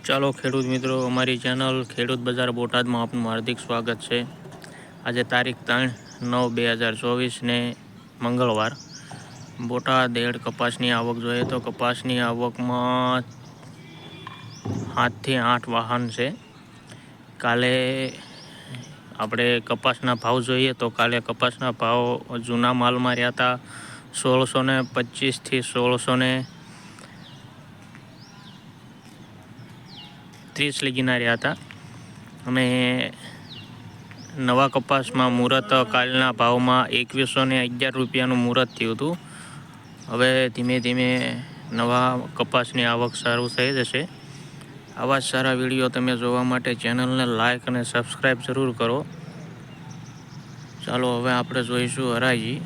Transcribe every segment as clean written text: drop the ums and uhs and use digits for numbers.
ચાલો ખેડૂત મિત્રો, અમારી ચેનલ ખેડૂત બજાર બોટાદમાં આપનું હાર્દિક સ્વાગત છે। આજે તારીખ 3/9/2024 ને મંગળવાર। બોટાદ એડ કપાસની આવક જોઈએ તો કપાસની આવકમાં 7 થી 8 વાહન છે। કાલે આપણે કપાસના ભાવ જોઈએ તો કાલે કપાસના ભાવ જૂના માલમાં રહ્યા હતા 1625 થી 1630 લગીના રહ્યા હતા અને નવા કપાસમાં મુહૂર્ત કાલના ભાવમાં 2111 રૂપિયાનું મુહૂર્ત થયું હતું। હવે ધીમે ધીમે નવા કપાસની આવક શરૂ થઈ જશે। આવા જ સારા વિડીયો તમે જોવા માટે ચેનલને લાઇક અને સબસ્ક્રાઈબ જરૂર કરો। ચાલો હવે આપણે જોઈશું હરાજી।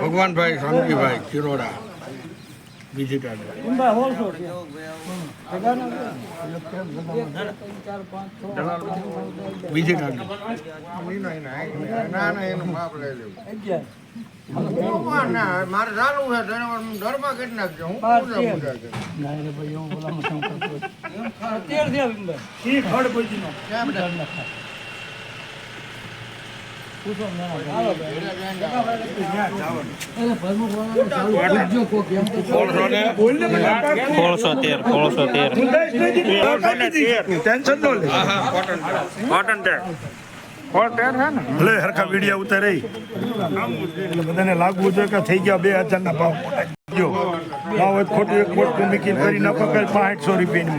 भगवान भाई शांति भाई चिरोड़ा विजिटर विजिटर मारे चालू है डर में कितना ભલે હરખા વિડીયા ઉતારે બધાને લાગવું જોઈએ કે થઈ ગયા 2000 ના ભાવ ભાવ ખોટું એક ખોટ મૂકીને કરી નાખો કે 500 રૂપિયાની